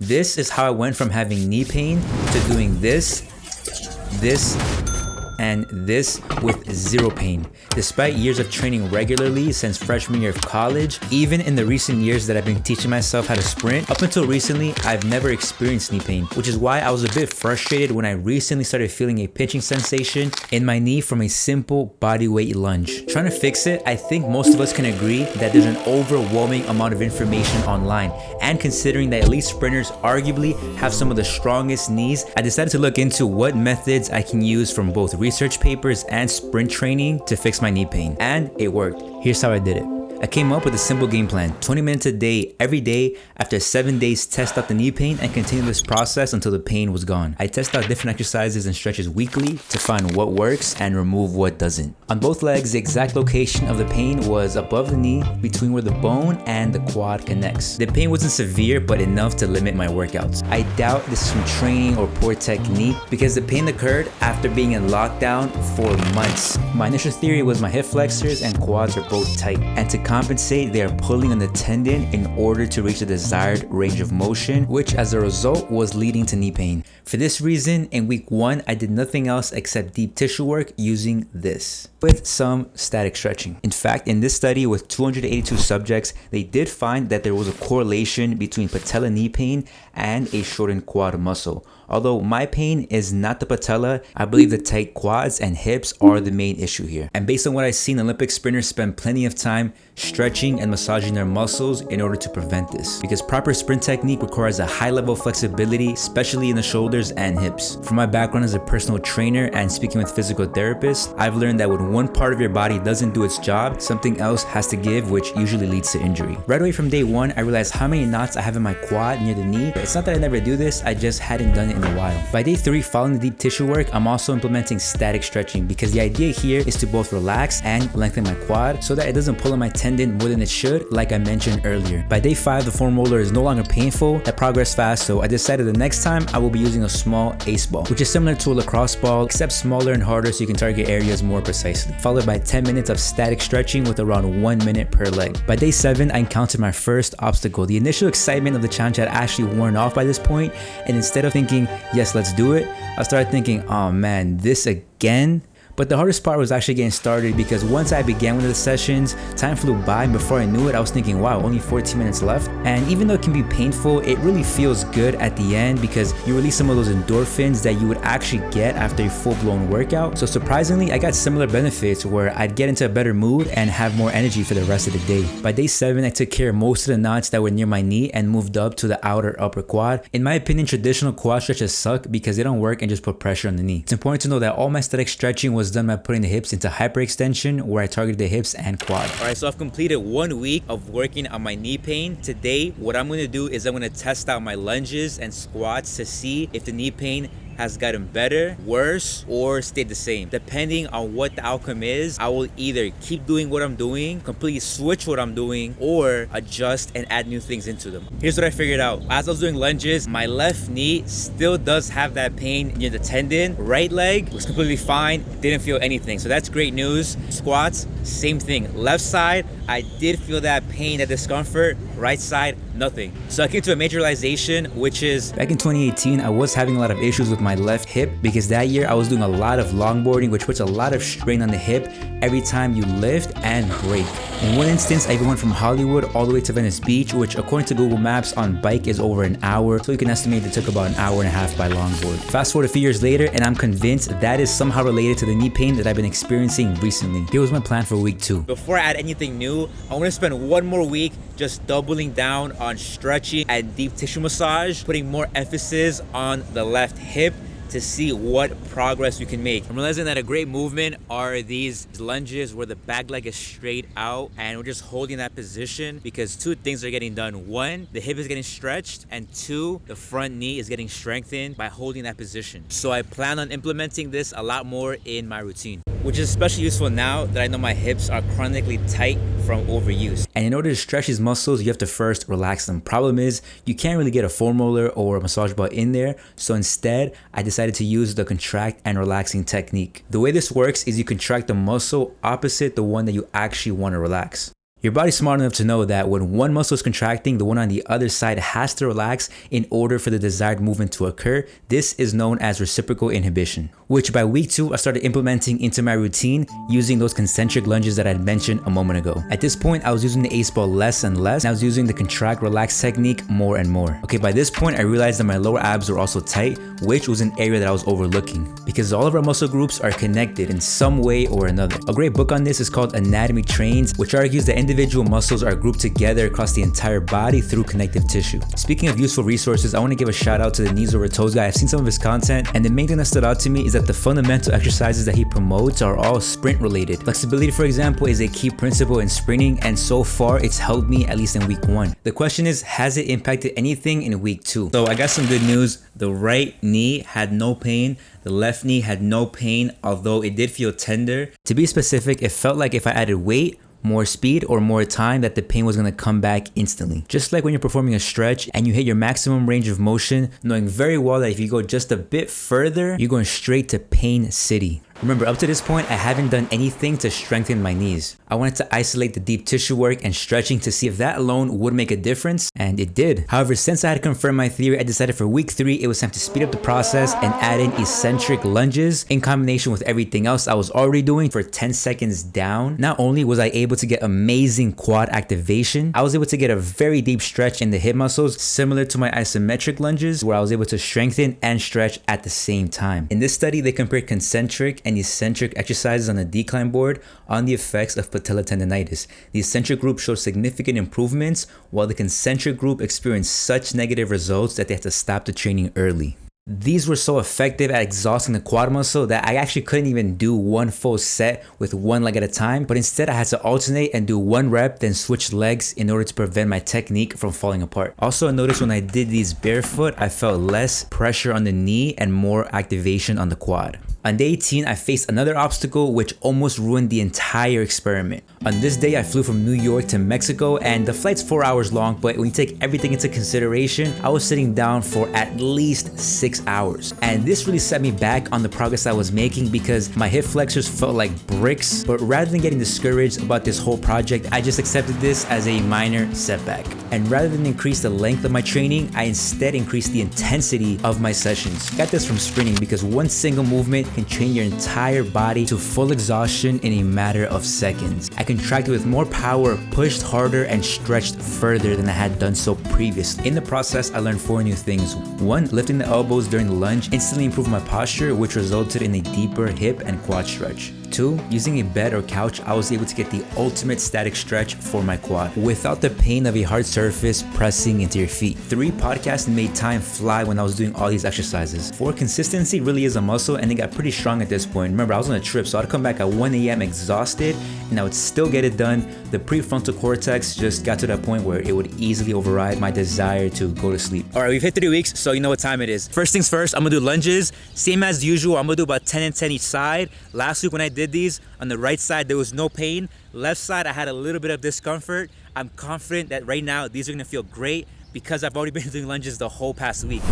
This is how I went from having knee pain to doing this, and this with zero pain. Despite years of training regularly since freshman year of college, even in the recent years that I've been teaching myself how to sprint, up until recently, I've never experienced knee pain, which is why I was a bit frustrated when I recently started feeling a pinching sensation in my knee from a simple bodyweight lunge. Trying to fix it, I think most of us can agree that there's an overwhelming amount of information online, and considering that elite sprinters arguably have some of the strongest knees, I decided to look into what methods I can use from both research papers and sprint training to fix my knee pain, and it worked. Here's how I did it. I came up with a simple game plan: 20 minutes a day, every day. After 7 days, test out the knee pain and continue this process until the pain was gone. I test out different exercises and stretches weekly to find what works and remove what doesn't. On both legs, the exact location of the pain was above the knee, between where the bone and the quad connects. The pain wasn't severe, but enough to limit my workouts. I doubt this is from training or poor technique, because the pain occurred after being in lockdown for months. My initial theory was my hip flexors and quads are both tight, and to compensate, they are pulling on the tendon in order to reach the desired range of motion, which as a result was leading to knee pain. For this reason, in week 1, I did nothing else except deep tissue work using this, with some static stretching. In fact, in this study with 282 subjects, they did find that there was a correlation between patella knee pain and a shortened quad muscle. Although my pain is not the patella, I believe the tight quads and hips are the main issue here. And based on what I've seen, Olympic sprinters spend plenty of time stretching and massaging their muscles in order to prevent this, because proper sprint technique requires a high level of flexibility, especially in the shoulders and hips. From my background as a personal trainer and speaking with physical therapists, I've learned that when one part of your body doesn't do its job, something else has to give, which usually leads to injury. Right away from day 1, I realized how many knots I have in my quad near the knee. It's not that I never do this, I just hadn't done it in a while. By day 3, following the deep tissue work, I'm also implementing static stretching, because the idea here is to both relax and lengthen my quad so that it doesn't pull on my tendon more than it should, like I mentioned earlier. By day 5, the foam roller is no longer painful. I progressed fast, so I decided the next time I will be using a small ace ball, which is similar to a lacrosse ball except smaller and harder, so you can target areas more precisely, followed by 10 minutes of static stretching with around 1 minute per leg. By day 7, I encountered my first obstacle. The initial excitement of the challenge had actually worn off by this point, and instead of thinking, yes, let's do it, I started thinking, oh man, this again? But the hardest part was actually getting started, because once I began one of the sessions, time flew by, and before I knew it, I was thinking, wow, only 14 minutes left. And even though it can be painful, it really feels good at the end, because you release some of those endorphins that you would actually get after a full-blown workout. So surprisingly, I got similar benefits where I'd get into a better mood and have more energy for the rest of the day. By day 7, I took care of most of the knots that were near my knee and moved up to the outer upper quad. In my opinion, traditional quad stretches suck because they don't work and just put pressure on the knee. It's important to know that all my static stretching was done by putting the hips into hyperextension, where I targeted the hips and quad. Alright, so I've completed 1 week of working on my knee pain. Today, what I'm going to do is I'm going to test out my lunges and squats to see if the knee pain has gotten better, worse, or stayed the same. Depending on what the outcome is, I will either keep doing what I'm doing, completely switch what I'm doing, or adjust and add new things into them. Here's what I figured out. As I was doing lunges, my left knee still does have that pain near the tendon. Right leg was completely fine, didn't feel anything. So that's great news. Squats, same thing. Left side, I did feel that pain, that discomfort. Right side, nothing. So I came to a major realization, which is back in 2018, I was having a lot of issues with my left hip, because that year I was doing a lot of longboarding, which puts a lot of strain on the hip every time you lift and break. In one instance, I even went from Hollywood all the way to Venice Beach, which according to Google Maps on bike is over an hour, so you can estimate it took about an hour and a half by longboard. Fast forward a few years later, and I'm convinced that is somehow related to the knee pain that I've been experiencing recently. Here was my plan for week 2. Before I add anything new, I want to spend 1 more week just doubling down on stretching and deep tissue massage, putting more emphasis on the left hip to see what progress we can make. I'm realizing that a great movement are these lunges where the back leg is straight out and we're just holding that position, because 2 things are getting done. 1, the hip is getting stretched, and 2, the front knee is getting strengthened by holding that position. So I plan on implementing this a lot more in my routine, which is especially useful now that I know my hips are chronically tight from overuse. And in order to stretch these muscles, you have to first relax them. Problem is, you can't really get a foam roller or a massage ball in there, so instead, I decided to use the contract and relaxing technique. The way this works is you contract the muscle opposite the one that you actually want to relax. Your body's smart enough to know that when one muscle is contracting, the one on the other side has to relax in order for the desired movement to occur. This is known as reciprocal inhibition, which by week 2, I started implementing into my routine using those concentric lunges that I had mentioned a moment ago. At this point, I was using the ace ball less and less, and I was using the contract relax technique more and more. Okay, by this point, I realized that my lower abs were also tight, which was an area that I was overlooking because all of our muscle groups are connected in some way or another. A great book on this is called Anatomy Trains, which argues that individual muscles are grouped together across the entire body through connective tissue. Speaking of useful resources, I want to give a shout out to the Knees Over Toes guy. I've seen some of his content, and the main thing that stood out to me is that the fundamental exercises that he promotes are all sprint related. Flexibility, for example, is a key principle in sprinting, and so far it's helped me at least in week 1. The question is, has it impacted anything in week 2? So I got some good news. The right knee had no pain. The left knee had no pain, although it did feel tender. To be specific, it felt like if I added weight, more speed, or more time, that the pain was going to come back instantly. Just like when you're performing a stretch and you hit your maximum range of motion, knowing very well that if you go just a bit further, you're going straight to pain city. Remember, up to this point, I haven't done anything to strengthen my knees. I wanted to isolate the deep tissue work and stretching to see if that alone would make a difference, and it did. However, since I had confirmed my theory, I decided for week 3, it was time to speed up the process and add in eccentric lunges in combination with everything else I was already doing for 10 seconds down. Not only was I able to get amazing quad activation, I was able to get a very deep stretch in the hip muscles, similar to my isometric lunges, where I was able to strengthen and stretch at the same time. In this study, they compared concentric and eccentric exercises on a decline board on the effects of patella tendonitis. The eccentric group showed significant improvements, while the concentric group experienced such negative results that they had to stop the training early. These were so effective at exhausting the quad muscle that I actually couldn't even do one full set with one leg at a time, but instead I had to alternate and do 1 rep, then switch legs in order to prevent my technique from falling apart. Also, I noticed when I did these barefoot, I felt less pressure on the knee and more activation on the quad. On day 18, I faced another obstacle which almost ruined the entire experiment. On this day, I flew from New York to Mexico, and the flight's 4 hours long, but when you take everything into consideration, I was sitting down for at least 6 hours. And this really set me back on the progress I was making because my hip flexors felt like bricks. But rather than getting discouraged about this whole project, I just accepted this as a minor setback. And rather than increase the length of my training, I instead increased the intensity of my sessions. Got this from sprinting because one single movement can train your entire body to full exhaustion in a matter of seconds. I contracted with more power, pushed harder, and stretched further than I had done so previously. In the process, I learned 4 new things. 1, lifting the elbows during the lunge instantly improved my posture, which resulted in a deeper hip and quad stretch. 2, using a bed or couch, I was able to get the ultimate static stretch for my quad without the pain of a hard surface pressing into your feet. 3, podcasting made time fly when I was doing all these exercises. 4, consistency really is a muscle, and it got pretty strong at this point. Remember, I was on a trip, so I'd come back at 1 a.m. exhausted, and I would still get it done. The prefrontal cortex just got to that point where it would easily override my desire to go to sleep. All right, we've hit 3 weeks, so you know what time it is. First things first, I'm gonna do lunges. Same as usual, I'm gonna do about 10 and 10 each side. Last week when I did these, on the right side there was no pain. Left side I had a little bit of discomfort. I'm confident that right now these are gonna feel great because I've already been doing lunges the whole past week.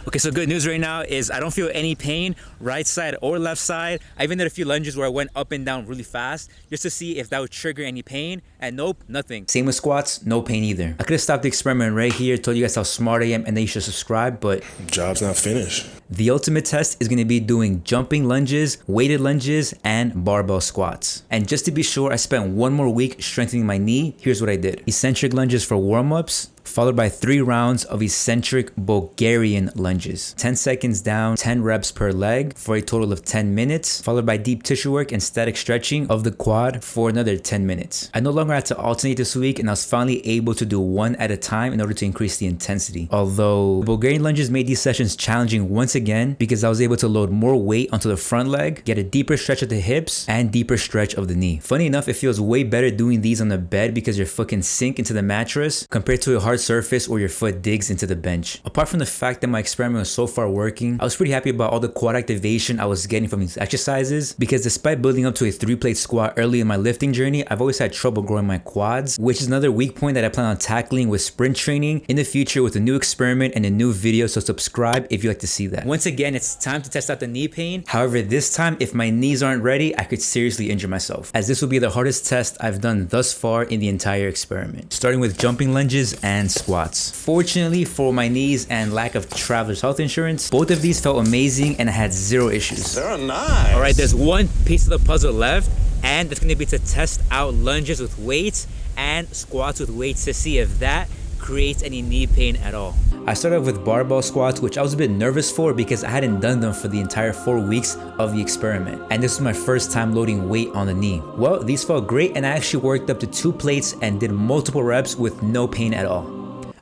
Okay, so good news right now is I don't feel any pain, right side or left side. I even did a few lunges where I went up and down really fast just to see if that would trigger any pain, and nope, nothing. Same with squats, no pain either. I could have stopped the experiment right here, told you guys how smart I am, and then you should subscribe, but job's not finished. The ultimate test is going to be doing jumping lunges, weighted lunges, and barbell squats. And just to be sure, I spent 1 more week strengthening my knee. Here's what I did. Eccentric lunges for warm-ups, followed by 3 rounds of eccentric Bulgarian lunges. 10 seconds down, 10 reps per leg for a total of 10 minutes, followed by deep tissue work and static stretching of the quad for another 10 minutes. I no longer had to alternate this week, and I was finally able to do 1 at a time in order to increase the intensity. Although Bulgarian lunges made these sessions challenging once again because I was able to load more weight onto the front leg, get a deeper stretch of the hips, and deeper stretch of the knee. Funny enough, it feels way better doing these on the bed because your foot can sink into the mattress compared to a hard hard surface or your foot digs into the bench. Apart from the fact that my experiment was so far working, I was pretty happy about all the quad activation I was getting from these exercises, because despite building up to a 3-plate squat early in my lifting journey, I've always had trouble growing my quads, which is another weak point that I plan on tackling with sprint training in the future with a new experiment and a new video, so subscribe if you like to see that. Once again, it's time to test out the knee pain. However, this time, if my knees aren't ready, I could seriously injure myself, as this will be the hardest test I've done thus far in the entire experiment, starting with jumping lunges and squats. Fortunately for my knees and lack of traveler's health insurance, both of these felt amazing and I had zero issues. They're nice. All right, there's one piece of the puzzle left, and that's going to be to test out lunges with weights and squats with weights to see if that creates any knee pain at all. I started with barbell squats, which I was a bit nervous for because I hadn't done them for the entire 4 weeks of the experiment, and this was my first time loading weight on the knee. Well, these felt great, and I actually worked up to 2 plates and did multiple reps with no pain at all.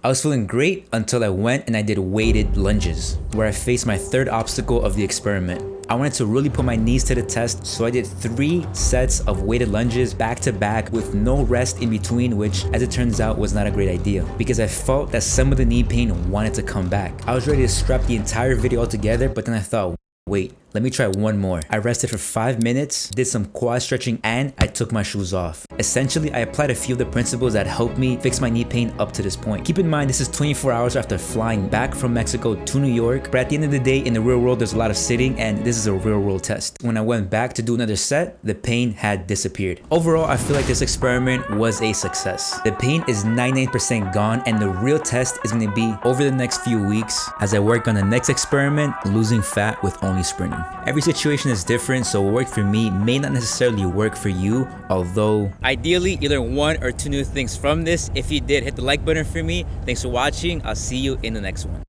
I was feeling great until I went and I did weighted lunges, where I faced my third obstacle of the experiment. I wanted to really put my knees to the test, so I did 3 sets of weighted lunges back to back with no rest in between, which as it turns out was not a great idea because I felt that some of the knee pain wanted to come back. I was ready to scrap the entire video altogether, but then I thought, wait, let me try one more. I rested for 5 minutes, did some quad stretching, and I took my shoes off. Essentially, I applied a few of the principles that helped me fix my knee pain up to this point. Keep in mind, this is 24 hours after flying back from Mexico to New York, but at the end of the day, in the real world, there's a lot of sitting, and this is a real world test. When I went back to do another set, the pain had disappeared. Overall, I feel like this experiment was a success. The pain is 99% gone, and the real test is going to be over the next few weeks as I work on the next experiment, losing fat with only sprinting. Every situation is different, so what worked for me may not necessarily work for you, although ideally you learn 1 or 2 new things from this. If you did, hit the like button for me. Thanks for watching. I'll see you in the next one.